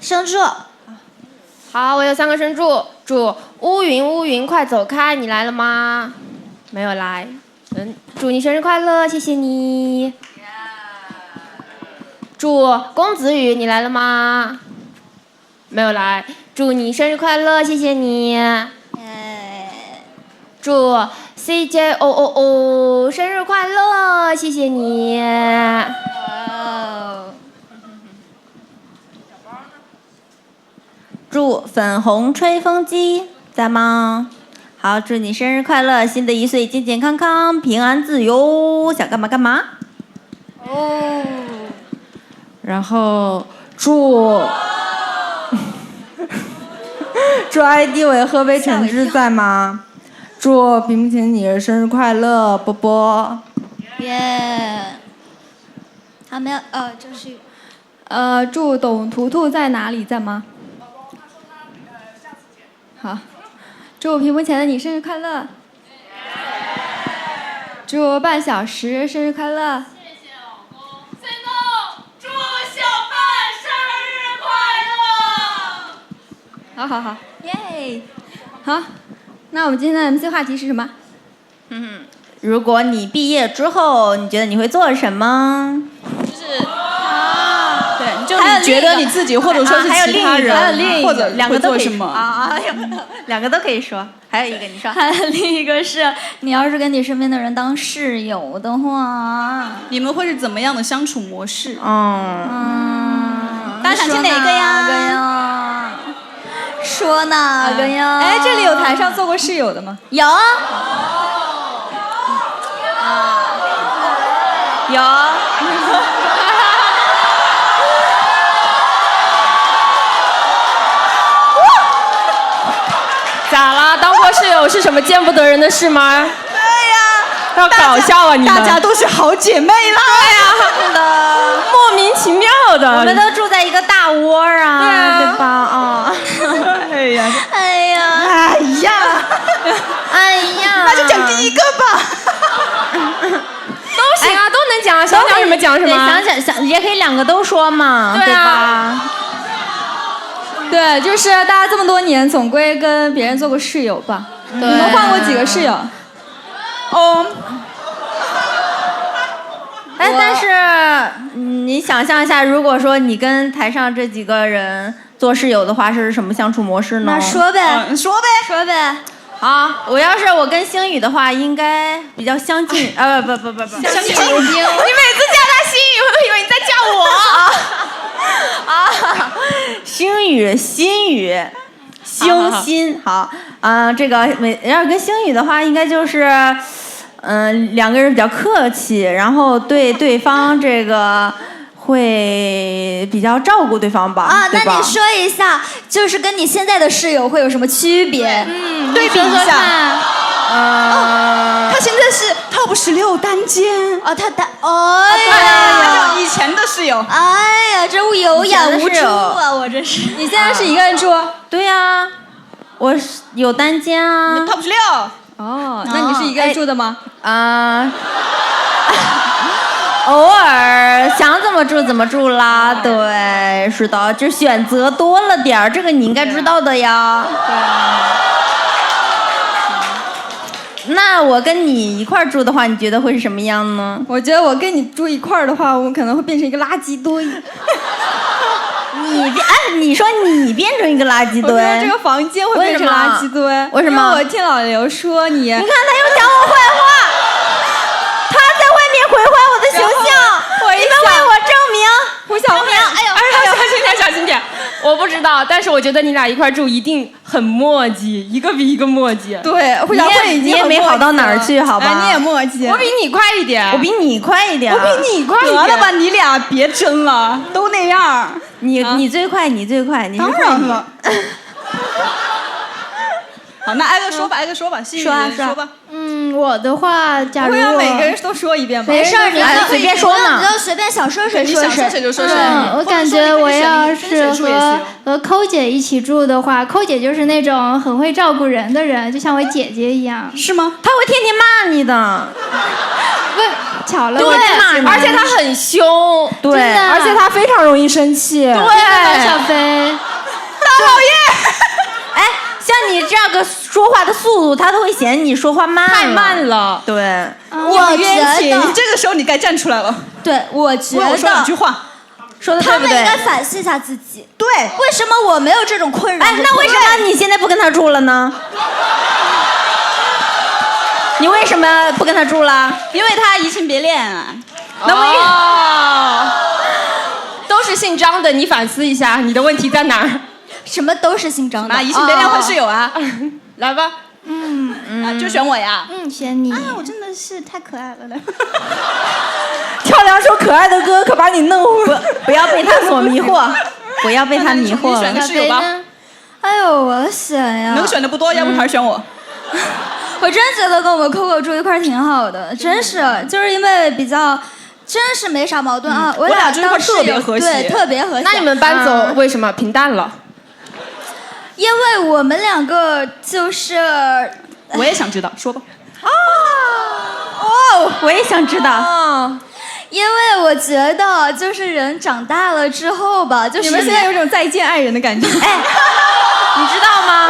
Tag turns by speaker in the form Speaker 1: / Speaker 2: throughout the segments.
Speaker 1: 生祝。
Speaker 2: 好，我有3个生祝，祝乌云乌云快走开，你来了吗？没有来。祝你生日快乐，谢谢你。祝公子羽，你来了吗？没有来。祝你生日快乐，谢谢你。祝 CJOOO 生日快乐，谢谢你。
Speaker 1: 祝粉红吹风机在吗？好，祝你生日快乐，新的1岁健健康康，平安自由，想干嘛干嘛。
Speaker 3: 哦。然后祝 ID 为河北橙汁在吗？祝平平你生日快乐，波波。
Speaker 1: 耶。还没有这是。
Speaker 4: 祝董图图在哪里在吗？好，祝屏幕前的你生日快乐！祝半小时生日快乐！
Speaker 2: 谢谢老公。CNO，祝小半生日快乐！
Speaker 4: 好，耶！好，那我们今天的 MC 话题是什么？
Speaker 1: 如果你毕业之后，你觉得你会做什么？
Speaker 5: 对，就你觉得你自己，或者说是其他人，
Speaker 1: 还有另一个，
Speaker 5: 或者
Speaker 1: 2个都可以
Speaker 5: 什么
Speaker 1: 2个都可以说。还有一个你说。
Speaker 6: 还有另一个是，你要是跟你身边的人当室友的话，
Speaker 5: 你们会是怎么样的相处模式？
Speaker 6: 大家想听哪个呀？说哪个呀？
Speaker 4: 哎，这里有台上做过室友的吗？
Speaker 6: 有啊。
Speaker 1: 有。
Speaker 2: 咋了？当过室友是什么见不得人的事吗？
Speaker 5: 对呀，
Speaker 2: 要搞笑啊你们！
Speaker 5: 大家都是好姐妹啦。
Speaker 2: 对呀，
Speaker 1: 是的，
Speaker 2: 莫名其妙的。
Speaker 1: 我们都住在一个大窝啊，对吧？
Speaker 5: 哎呀，
Speaker 1: 那
Speaker 5: 就讲第一个吧。
Speaker 2: 都行啊，都能讲啊，想讲什么讲什么。
Speaker 1: 想也可以2个都说嘛，对吧？
Speaker 4: 对，就是大家这么多年，总归跟别人做过室友吧？你们换过几个室友？
Speaker 1: 但是你想象一下，如果说你跟台上这几个人做室友的话，是什么相处模式呢？
Speaker 6: 那说呗，
Speaker 5: 说呗。
Speaker 1: 好，我跟星宇的话，应该比较相近。不，
Speaker 2: 你每次叫他心语，我都以为你在叫我。
Speaker 1: 星宇，心好这个要是跟星宇的话，应该就是2个人比较客气，然后对对方这个会比较照顾对方吧？
Speaker 6: 那你说一下，就是跟你现在的室友会有什么区别？
Speaker 5: 对比一下。他现在是 TOP 16单间。
Speaker 6: 对，
Speaker 5: 以前的室友。
Speaker 6: 哎呀，这有眼无珠啊！我这是。
Speaker 4: 你现在是一个人住？
Speaker 1: 对呀，我有单间啊。
Speaker 5: TOP 16。
Speaker 4: 那你是一个人住的吗？
Speaker 1: 偶尔想怎么住怎么住啦，对，是的，就选择多了点儿，这个你应该知道的呀。对。那我跟你一块儿住的话，你觉得会是什么样呢？
Speaker 4: 我觉得我跟你住一块儿的话，我们可能会变成一个垃圾堆。
Speaker 1: 你说你变成一个垃圾堆？
Speaker 4: 我说这个房间会变成垃圾堆。
Speaker 1: 为什么？
Speaker 4: 因为我听老刘说你看他
Speaker 1: 又讲我坏话，他在外面毁坏我的形象，你们为我证明。
Speaker 4: 小明，
Speaker 2: 小心点。我不知道，但是我觉得你俩一块住一定很磨叽，一个比一个磨叽。
Speaker 4: 对，
Speaker 1: 你也没好到哪儿去，好吧？
Speaker 4: 你也磨叽。
Speaker 2: 我比你快一点。
Speaker 1: 我比你快一点。
Speaker 5: 得了吧，你俩别争了，都那样。
Speaker 1: 你最快，你最快，你是
Speaker 5: 当然了。
Speaker 1: 好，那挨个说吧，
Speaker 5: 说吧，
Speaker 1: 说吧。
Speaker 7: 我的话，假如
Speaker 5: 会让每个人都说一遍吗？
Speaker 6: 没事儿，你
Speaker 1: 哎随便说嘛
Speaker 6: 你就随便想说谁
Speaker 5: 你
Speaker 6: 说谁。
Speaker 5: 想说谁就说谁。
Speaker 7: 我感觉我要是和抠姐一起住的话，抠姐就是那种很会照顾人的人，就像我姐姐一样。
Speaker 5: 是吗？
Speaker 1: 他会天天骂你的。
Speaker 7: 不，巧了，
Speaker 1: 对
Speaker 7: 我
Speaker 2: 而且他很凶，
Speaker 1: 对，
Speaker 7: 真的
Speaker 3: 而且他非常容易生气。
Speaker 7: 王小飞，
Speaker 1: 哎，像你这样个说话的速度，他都会嫌你说话慢，
Speaker 2: 太慢了。
Speaker 1: 对，
Speaker 6: 我
Speaker 5: 冤情，
Speaker 6: 觉得，
Speaker 5: 这个时候你该站出来了，
Speaker 6: 对，我觉
Speaker 5: 为我说两句
Speaker 6: 得
Speaker 5: 话。
Speaker 1: 说的对不
Speaker 6: 他们应该
Speaker 1: 对？
Speaker 6: 反思一下自己，
Speaker 5: 对，
Speaker 6: 为什么我没有这种困扰？
Speaker 1: 哎，那为什么你现在不跟他住了呢？你为什么不跟他住了？
Speaker 5: 因为他移情别恋啊。
Speaker 2: 那么都是姓张的，你反思一下，你的问题在哪儿？
Speaker 6: 什么都是姓张的？
Speaker 5: 那移情别恋换室友啊？
Speaker 2: 来吧，
Speaker 5: 啊，就选我呀。
Speaker 7: 选你。
Speaker 6: 哎呀，我真的是太可爱了嘞！
Speaker 3: 跳两首可爱的歌，可把你弄混。
Speaker 1: 不要被他所迷惑，不要被他迷惑了
Speaker 5: 你选个。室友吧，
Speaker 6: 哎呦，我选呀！
Speaker 5: 能选的不多，要不还是选我。
Speaker 6: 我真觉得跟我们 Coco 住一块儿挺好的，真是，就是因为比较，真是没啥矛盾啊。我
Speaker 5: 俩住一块儿
Speaker 6: 当室友
Speaker 5: 特别和谐
Speaker 6: 对，特别和谐。
Speaker 2: 那你们搬走为什么平淡了？
Speaker 6: 因为我们两个就是，
Speaker 5: 我也想知道，说吧。
Speaker 1: 哦，我也想知道。
Speaker 6: 因为我觉得就是人长大了之后吧，就是
Speaker 5: 你们现在有种再见爱人的感觉。
Speaker 1: 哎，你知道吗？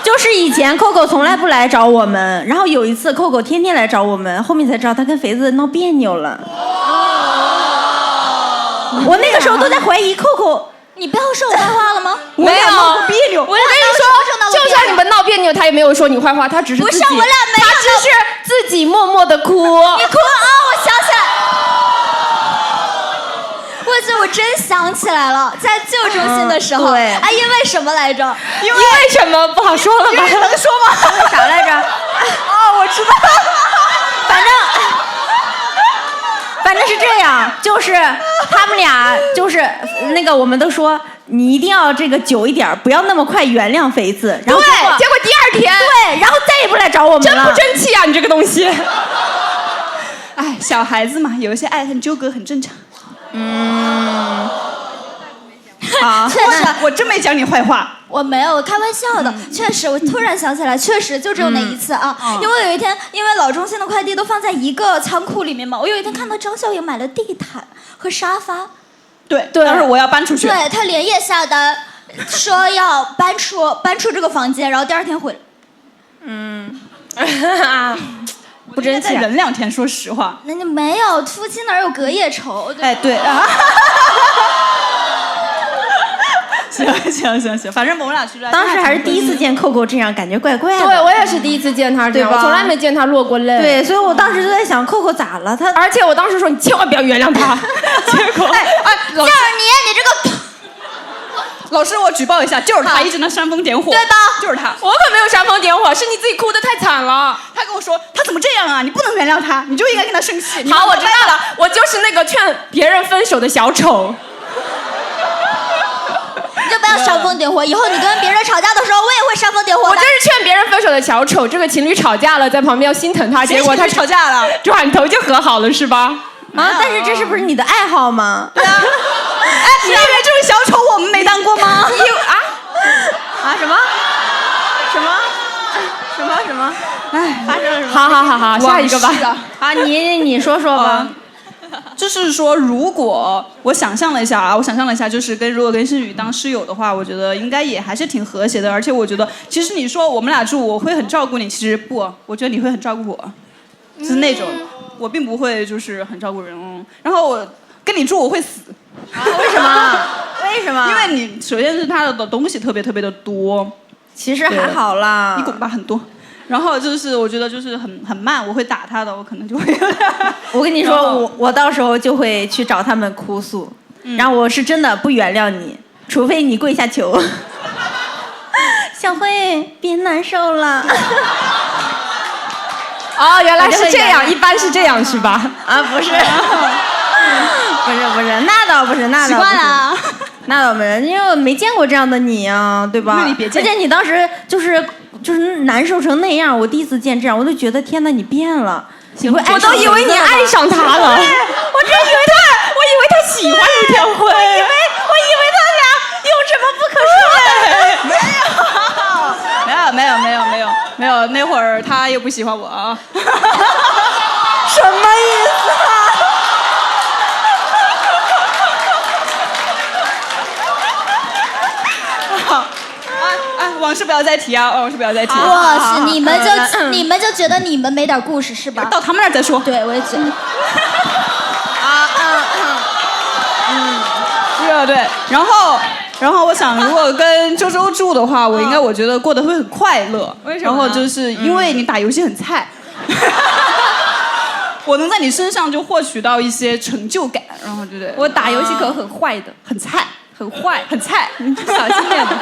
Speaker 1: 就是以前 Coco 从来不来找我们，然后有一次 Coco 天天来找我们，后面才知道他跟肥子闹别扭了。我那个时候都在怀疑 Coco。
Speaker 6: 你不要说我坏话了吗？
Speaker 2: 没有
Speaker 5: 别扭。
Speaker 2: 我就跟你说，就算你们闹别扭，他也没有说你坏话，他只是自己，
Speaker 6: 不是我俩没有
Speaker 2: 他只是自己默默的哭。
Speaker 6: 你哭啊！我想起来。我真想起来了，在旧中心的时候，
Speaker 1: 对
Speaker 6: 哎，因为什么来着？
Speaker 2: 因为什么不好说了吧？
Speaker 5: 能说吗？
Speaker 1: 啥来着？
Speaker 5: 哦，我知道。
Speaker 1: 反正是这样，就是他们俩就是那个，我们都说你一定要这个久一点，不要那么快原谅肥子。然后
Speaker 2: 对，结果第二天，
Speaker 1: 对，然后再也不来找我们
Speaker 2: 真
Speaker 1: 了。
Speaker 2: 不争气啊！你这个东西。
Speaker 5: 哎，小孩子嘛，有一些爱恨纠葛很正常。好，
Speaker 6: 确实，
Speaker 5: 我真没讲你坏话。
Speaker 6: 我没有开玩笑的，确实，我突然想起来，确实就只有那一次啊。因为有一天，因为老中心的快递都放在一个仓库里面嘛，我有一天看到张小颖买了地毯和沙发，
Speaker 5: 对，当时我要搬出去。
Speaker 6: 对，她连夜下单，说要搬出这个房间，然后第二天回来。
Speaker 5: 不争气，忍2天，说实话。
Speaker 6: 那你没有，夫妻哪有隔夜仇？对
Speaker 5: 哎，对啊。行，反正我们俩去。
Speaker 1: 当时还是第一次见 Coco 这样，感觉怪怪的。
Speaker 2: 对，我也是第一次见他这样，
Speaker 1: 对吧
Speaker 2: 我从来没见他落过泪。
Speaker 1: 对，所以我当时就在想 Coco 咋了？他
Speaker 2: 而且我当时说你千万不要原谅他，结果
Speaker 6: 就是你这个。
Speaker 5: 老师，我举报一下，就是他一直在煽风点火。
Speaker 6: 对的，
Speaker 5: 就是他。
Speaker 2: 我可没有煽风点火，是你自己哭得太惨了。
Speaker 5: 他跟我说，他怎么这样啊？你不能原谅他，你就应该跟他生气。
Speaker 2: 好，我知道了，我就是那个劝别人分手的小丑。
Speaker 6: 你就不要煽风点火，以后你跟别人吵架的时候，我也会煽风点火的。
Speaker 2: 我就是劝别人分手的小丑，这个情侣吵架了，在旁边要心疼他，结果他
Speaker 5: 吵架了，
Speaker 2: 转头就和好了，是吧？
Speaker 1: 啊，但是这是不是你的爱好吗？
Speaker 5: 对啊。哎，你以为这种小丑我们没当过吗？
Speaker 1: 什么？哎，发生了什么？
Speaker 2: 好，下一个吧。
Speaker 1: 好，你说吧。
Speaker 5: 就是说，如果我想象了一下，就是如果跟申宇当室友的话，我觉得应该也还是挺和谐的。而且我觉得，其实你说我们俩住，我会很照顾你，其实不，我觉得你会很照顾我，就是那种，我并不会就是很照顾人。然后我跟你住，我会死。
Speaker 1: 为什么？为什么？
Speaker 5: 因为你首先是他的东西特别的多，
Speaker 1: 其实还好啦，
Speaker 5: 你滚吧，很多。然后就是我觉得就是很慢，我会打他的，我可能就会有点。
Speaker 1: 我跟你说，我到时候就会去找他们哭诉，然后我是真的不原谅你，除非你跪下求。小慧，别难受了。
Speaker 2: 哦，原来是这样，一般是这样是吧？
Speaker 1: 啊，不是，不是，那倒不是，
Speaker 5: 习惯了。
Speaker 1: 那倒没有，因为我没见过这样的你啊，对吧？
Speaker 5: 那你别见。
Speaker 1: 而且你当时就是就是难受成那样。我第一次见这样，我就觉得天哪，你变了。
Speaker 2: 我都以为你爱上他了。
Speaker 1: 我真以为他喜欢卢天辉。我以为他俩有什么不可说的。
Speaker 5: 没有，那会儿他又不喜欢我啊。
Speaker 3: 什么意思
Speaker 5: 啊？往事不要再提啊！往事不要再提。
Speaker 6: 哇塞，你们就觉得你们没点故事是吧？
Speaker 5: 到他们那儿再说。
Speaker 6: 对，我也觉得。
Speaker 5: 对。然后我想，如果跟周周住的话，我觉得过得会很快乐。
Speaker 4: 为什么？
Speaker 5: 然后就是因为你打游戏很菜，我能在你身上就获取到一些成就感，然后对不对？
Speaker 4: 我打游戏可很坏的，
Speaker 5: 很菜，
Speaker 4: 很坏，
Speaker 5: 很菜，
Speaker 4: 你小心点吧。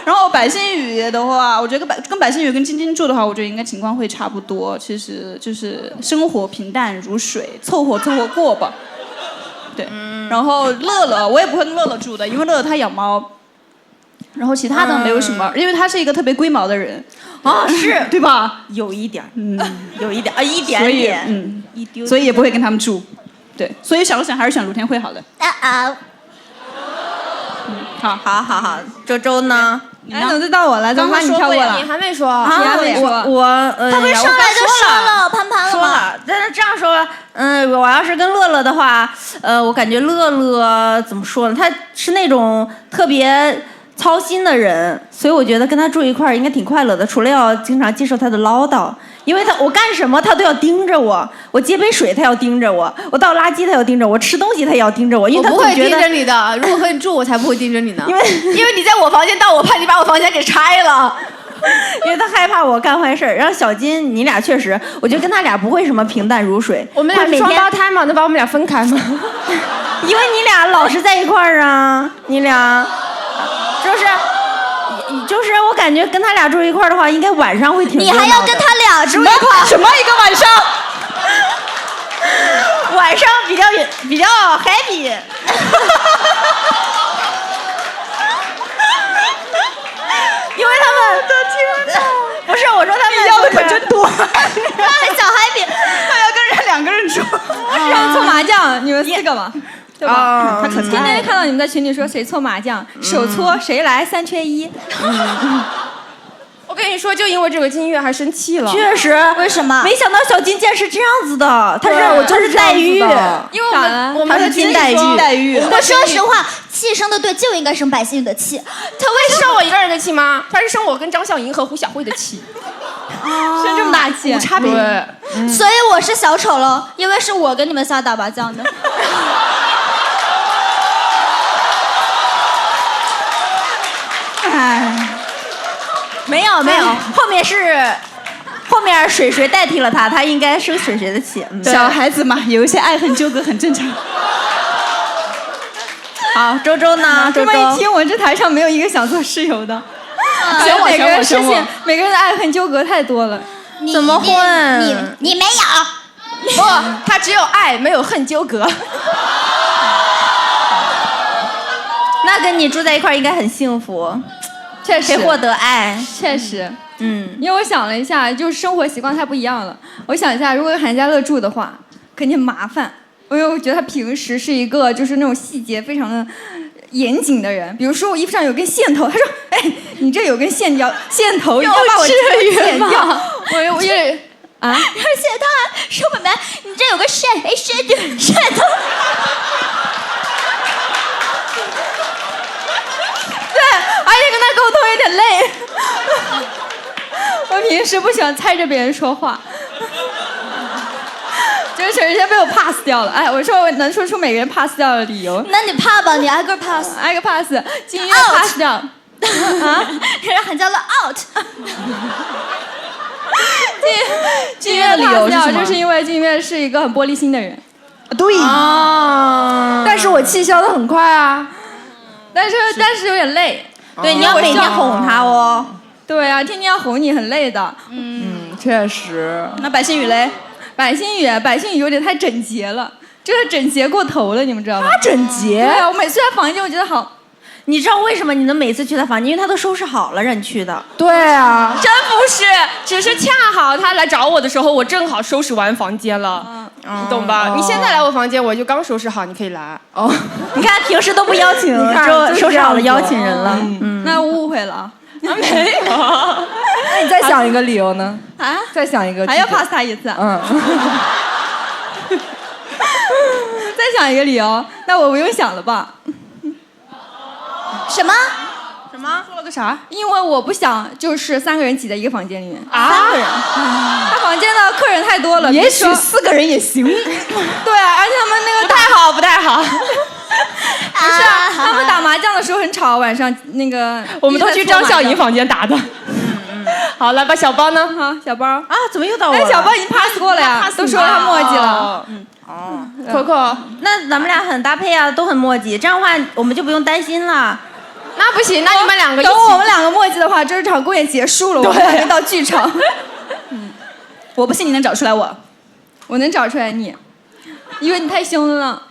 Speaker 5: 然后百星宇的话，我觉得跟百星宇跟晶晶住的话，我觉得应该情况会差不多。其实就是生活平淡如水，凑合过吧。对，然后乐乐我也不会跟乐乐住的，因为乐乐他养猫。然后其他的没有什么，因为他是一个特别龟毛的人。
Speaker 1: 是
Speaker 5: 对吧？
Speaker 1: 有一点，有一点啊，一点点，
Speaker 5: 一丢，所以也不会跟他们住。对，所以想了想，还是选卢天慧好了。
Speaker 1: 好，周周呢？
Speaker 3: 怎么就到我了？怎么把你跳过了？
Speaker 2: 你还没说。
Speaker 3: 你还没说。
Speaker 6: 他不是上来就说了潘潘了吗？
Speaker 1: 说了，但是这样说，我要是跟乐乐的话，我感觉乐乐怎么说呢？他是那种特别操心的人，所以我觉得跟他住一块儿应该挺快乐的，除了要经常接受他的唠叨。因为我干什么他都要盯着我，我接杯水他要盯着我，我倒垃圾他要盯着我，吃东西他也要盯着我，因为他
Speaker 2: 不会盯着你的。如果和你住，我才不会盯着你呢。因为你在我房间，但我怕你把我房间给拆了。
Speaker 1: 因为他害怕我干坏事儿。然后小金，你俩确实，我觉得跟他俩不会什么平淡如水。
Speaker 2: 我们俩是双胞胎嘛，能把我们俩分开吗？
Speaker 1: 因为你俩老是在一块儿啊，你俩就是我感觉跟他俩住一块儿的话，应该晚上会挺热闹的。
Speaker 6: 你还要跟他俩住一块儿？
Speaker 5: 什么一个晚上？
Speaker 1: 晚上比较 happy。因为他们都听到，不是我说他们
Speaker 5: 要的可真多，
Speaker 6: 小 happy，
Speaker 5: 他要跟人两个人住，
Speaker 4: 搓麻将，你们4个嘛，对吧？
Speaker 1: 他可
Speaker 4: 天天看到你们在群里说谁搓麻将，手搓谁来3缺1。
Speaker 2: 我跟你说，就因为这个金月还生气了。
Speaker 1: 确实，
Speaker 6: 为什么？
Speaker 1: 没想到小金竟然是这样子的，他是黛玉，
Speaker 2: 因为我们
Speaker 1: 是金黛玉。
Speaker 6: 我说实话，气生的对就应该生百姓宇的气。
Speaker 2: 他会生我一个人的气吗？他是生我跟张笑莹和胡晓慧的气。
Speaker 4: 生这么大气，
Speaker 5: 无差别。
Speaker 6: 所以我是小丑了，因为是我跟你们仨打麻将的。
Speaker 1: 没有，后面水代替了他应该生水的气。
Speaker 5: 小孩子嘛，有一些爱恨纠葛很正常。
Speaker 1: 好，周周呢？
Speaker 4: 这么一听，我这台上没有一个想做室友的。每个人事情，每个人的爱恨纠葛太多了。
Speaker 1: 怎么会？
Speaker 6: 你没有？
Speaker 2: 不，他只有爱，没有恨纠葛。
Speaker 1: 那跟你住在一块儿应该很幸福，
Speaker 4: 确实
Speaker 1: 可以获得爱。
Speaker 4: 确实，因为我想了一下，就是生活习惯太不一样了。我想一下，如果跟韩家乐住的话，肯定麻烦，因为我觉得他平时是一个就是那种细节非常的严谨的人。比如说我衣服上有根线头，他说：“哎，你这有根线头，你要把我这剪掉。”我也
Speaker 6: 而且他还说本来你这有个线头。
Speaker 4: 而且跟他沟通有点累。我平时不喜欢猜着别人说话，就是首先被我 pass 掉了。哎，我说我能说出每个人 pass 掉的理由。
Speaker 6: 那你怕吧，你挨个 pass，
Speaker 4: 挨个 pass， 金月 pass 掉。啊，
Speaker 6: 让喊叫了 out。
Speaker 4: 金月 pass 掉，就是因为金月是一个很玻璃心的人。
Speaker 5: 对
Speaker 3: 啊，但是我气消得很快啊，
Speaker 4: 但是有点累。
Speaker 1: 对，你要每天哄他哦。
Speaker 4: 对啊，天天要哄你很累的。
Speaker 3: 确实。
Speaker 5: 那百星宇嘞？
Speaker 4: 百星宇有点太整洁了，就是整洁过头了，你们知道吗？
Speaker 3: 他整洁。
Speaker 4: 对啊，我每次在房间，我觉得好。
Speaker 1: 你知道为什么你能每次去他房间？因为他都收拾好了让你去的。
Speaker 3: 对啊，
Speaker 2: 真不是，只是恰好他来找我的时候，我正好收拾完房间了，你懂吧？你现在来我房间，我就刚收拾好，你可以来。
Speaker 1: 哦，你看平时都不邀请，
Speaker 3: 你看
Speaker 1: 就收拾好了邀请人了。
Speaker 4: 那我误会了。
Speaker 2: 没有。
Speaker 3: 那你再想一个理由呢？
Speaker 4: 啊？
Speaker 3: 再想一个。
Speaker 4: 还要 pass 他一次。再想一个理由，那我不用想了吧？
Speaker 6: 什么？
Speaker 5: 说了个啥？
Speaker 4: 因为我不想就是3个人挤在一个房间里面。
Speaker 2: 啊
Speaker 4: ？3个人？他房间的客人太多了。
Speaker 5: 也许4个人也行。
Speaker 4: 对，而且他们那个
Speaker 2: 不太好，不太好。
Speaker 4: 不是，他们打麻将的时候很吵，晚上那个
Speaker 2: 我们都去张笑颖房间打的。好，来吧，小包呢？
Speaker 4: 好，小包啊，
Speaker 1: 怎么又到我了？
Speaker 4: 哎，小包已经 pass 过了呀，都说他墨迹了。
Speaker 1: Coco，那咱们俩很搭配啊，都很墨迹，这样的话我们就不用担心了。
Speaker 2: 那不行，那你们2个一起。
Speaker 4: 等我们2个墨迹的话，这场公演结束了，我们还没到剧场。
Speaker 5: 我不信你能找出来我。
Speaker 4: 我能找出来你，因为你太凶了呢。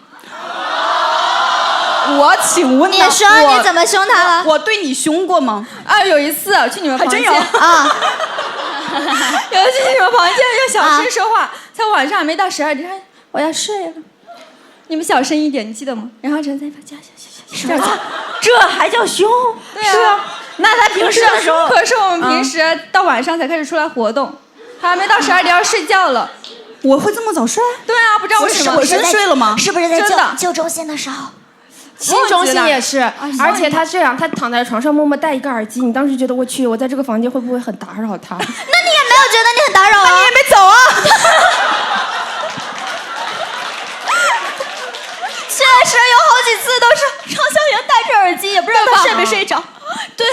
Speaker 5: 我请问
Speaker 6: 你说你怎么凶他了？
Speaker 5: 我对你凶过吗？
Speaker 4: 啊，有一次去你们房间
Speaker 5: 还真有
Speaker 6: 啊，
Speaker 4: 有一次去你们房间要小声说话，才晚上还没到12点，我要睡了，你们小声一点，你记得吗？然后陈在房间
Speaker 1: 这还叫凶？
Speaker 4: 对啊，
Speaker 1: 那他平时的时候，
Speaker 4: 可是我们平时到晚上才开始出来活动，还没到12点要睡觉了。
Speaker 5: 我会这么早睡？
Speaker 4: 对啊，不知道为什么。
Speaker 5: 我真睡了吗？
Speaker 6: 是不是在
Speaker 4: 真的
Speaker 6: 旧中心的时候？
Speaker 2: 新中心也是，而且他这样，他躺在床上默默戴一个耳机，你当时觉得我去，我在这个房间会不会很打扰他？
Speaker 6: 那你也没有觉得你很打扰啊？
Speaker 2: 你也没走啊？
Speaker 6: 确实有好几次都是张小颖戴着耳机，也不知道他睡没睡着。对，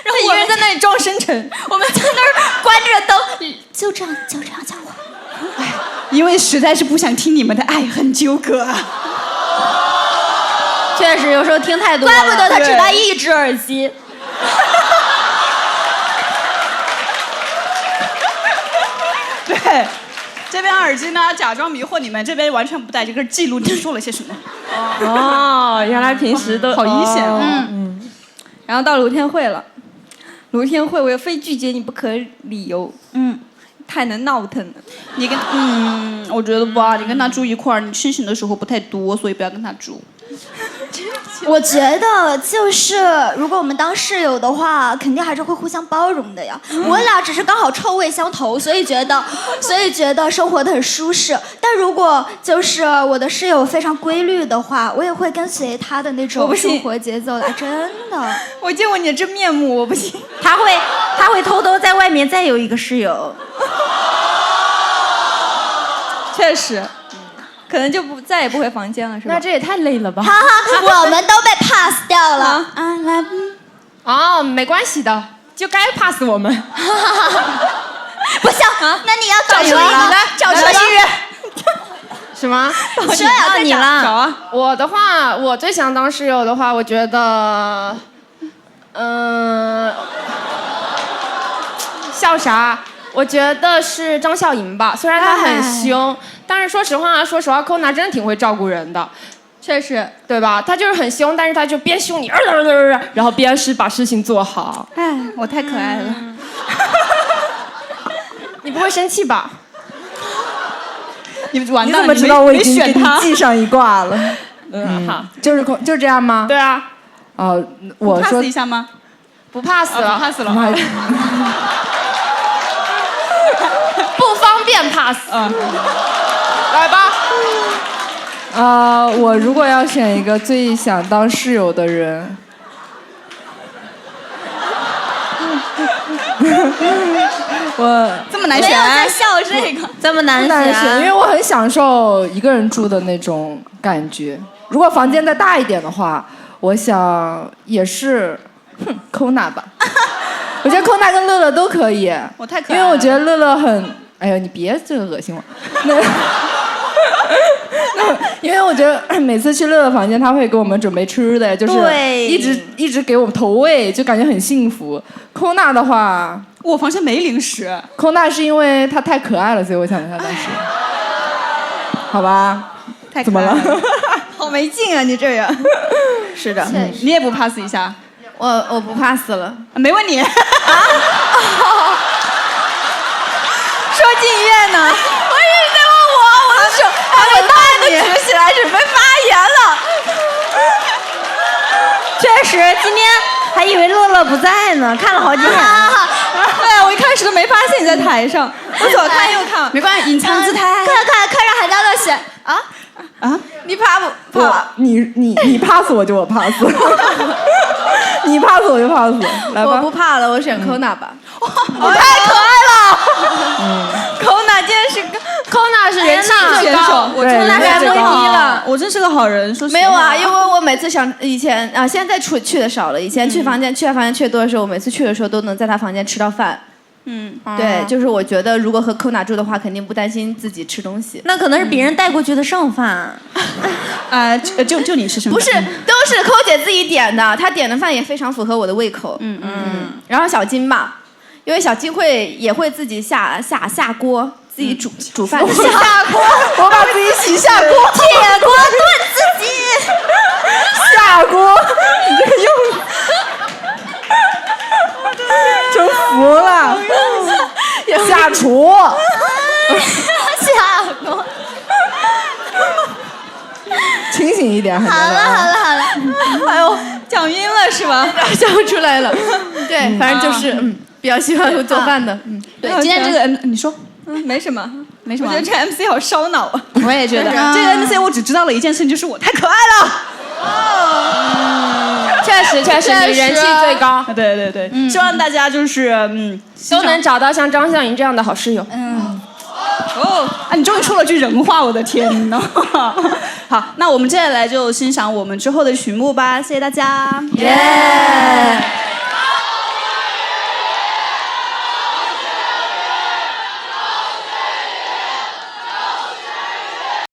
Speaker 6: 然后
Speaker 4: 一个人在那里装深沉，
Speaker 6: 我们在那儿关着灯，就这样讲话。
Speaker 5: 因为实在是不想听你们的爱恨纠葛啊。
Speaker 1: 确实有时候听太多了，
Speaker 6: 怪不得他只戴一只耳机。
Speaker 5: 对，这边耳机呢假装迷惑你们，这边完全不戴，这个记录你说了些什么。
Speaker 2: 哦，原来平时都
Speaker 5: 好阴险哦。
Speaker 4: 然后到卢天慧了，卢天慧我又非拒绝你不可理由。太能闹腾了。
Speaker 5: 你跟我觉得吧，你跟他住一块儿，你清醒的时候不太多，所以不要跟他住。
Speaker 6: 我觉得就是，如果我们当室友的话，肯定还是会互相包容的呀。我俩只是刚好臭味相投，所以觉得生活的很舒适。但如果就是我的室友非常规律的话，我也会跟随他的那种生活节奏的。真的，
Speaker 4: 我见过你的真面目，我不信。
Speaker 1: 他会偷偷在外面再有一个室友。
Speaker 4: 确实。可能就再也不回房间了，是吧？
Speaker 2: 那这也太累了吧！
Speaker 6: 哈哈，我们都被 pass 掉了。来，
Speaker 2: 哦，没关系的，就该 pass 我们。
Speaker 6: 不行，那你要找出一个，找出新人。
Speaker 2: 什么？
Speaker 6: 说呀，
Speaker 1: 你了。
Speaker 2: 找啊！我的话，我最想当室友的话，我觉得，笑啥？我觉得是张笑盈吧，虽然她很凶，但是说实话，Kona 真的挺会照顾人的，
Speaker 4: 确实，
Speaker 2: 对吧？她就是很凶，但是她就边凶你，然后边把事情做好。
Speaker 5: 哎，我太可爱了。
Speaker 2: 你不会生气吧？
Speaker 5: 你完蛋了，
Speaker 3: 你怎么知道我已经给你
Speaker 5: 他
Speaker 3: 记上一挂了？
Speaker 2: 好，
Speaker 3: 就这样吗？
Speaker 2: 对啊。
Speaker 3: 哦，我说
Speaker 5: pass 一下吗？
Speaker 2: 不 pass 了
Speaker 5: ，pass 了。
Speaker 2: 不方便 pass。来吧。
Speaker 3: 我如果要选一个最想当室友的人，我
Speaker 5: 这么难选？
Speaker 6: 没有在笑这个，
Speaker 1: 这么难
Speaker 3: 选，因为我很享受一个人住的那种感觉。如果房间再大一点的话，我想也是，Kona 吧。我觉得 Kona 跟乐乐都可以。
Speaker 5: 我太可爱了。
Speaker 3: 因为我觉得乐乐很，哎呦，你别这个恶心我。因为我觉得每次去乐乐房间，他会给我们准备吃的，就是一直给我们投喂，就感觉很幸福。Kona 的话，
Speaker 5: 我房间没零食。
Speaker 3: Kona 是因为他太可爱了，所以我想跟他当室友。好吧，
Speaker 5: 太
Speaker 3: 怎么了？
Speaker 4: 好没劲啊，你这人。
Speaker 1: 是的，
Speaker 5: 你也不 pass 一下？
Speaker 1: 我不 pass 了。
Speaker 5: 没问你。
Speaker 1: 说进医院呢？我以为你在问我，我的手还没大都举起来，准备发言了。确实，今天还以为乐乐不在呢，看了好几眼。
Speaker 4: 对，我一开始都没发现你在台上，我左看右看，
Speaker 5: 没关系，隐藏姿态。
Speaker 6: 看着韩家乐选啊。
Speaker 1: 你怕不怕？
Speaker 3: 你 pass 我就我 pass， 你 pass 我就 pass， 来吧。
Speaker 1: 我不怕了，我选 Kona 吧。我太可爱了。Kona 今天是
Speaker 2: Kona 是人气最高，
Speaker 5: 我真的
Speaker 1: 是 MVP 了。
Speaker 5: 我真是个好人，说实话。
Speaker 1: 没有啊，因为我每次想以前啊，现在去的少了。以前去他房间去多的时候，我每次去的时候都能在他房间吃到饭。对，就是我觉得如果和 Kona 住的话，肯定不担心自己吃东西。那可能是别人带过去的剩饭。
Speaker 5: 就你吃剩饭？
Speaker 1: 不是，都是寇姐自己点的，她点的饭也非常符合我的胃口。然后小金吧，因为小金也会自己下锅，自己煮饭。下锅，
Speaker 3: 我把自己洗下锅，
Speaker 1: 铁锅炖自己。
Speaker 3: 下锅，你这个用。真服了，下厨，
Speaker 6: 下锅。
Speaker 3: 清醒一点，
Speaker 6: 好了，
Speaker 1: 哎呦，
Speaker 4: 讲晕了是吧？
Speaker 1: 笑出来了。对，反正就是比较喜欢做饭的。
Speaker 5: 对，今天这个你说，
Speaker 4: 没什么。
Speaker 5: 没什么。
Speaker 4: 我觉得这 MC 好烧脑啊。
Speaker 5: 我也觉得这个 MC 我只知道了一件事情，就是我太可爱了。
Speaker 2: 确实，你人气最高。
Speaker 5: 对，希望大家就是
Speaker 2: 都能找到像张象莹这样的好室友。
Speaker 5: 你终于说了句人话，我的天哪！好，那我们接下来就欣赏我们之后的曲目吧，谢谢大家。
Speaker 1: 耶。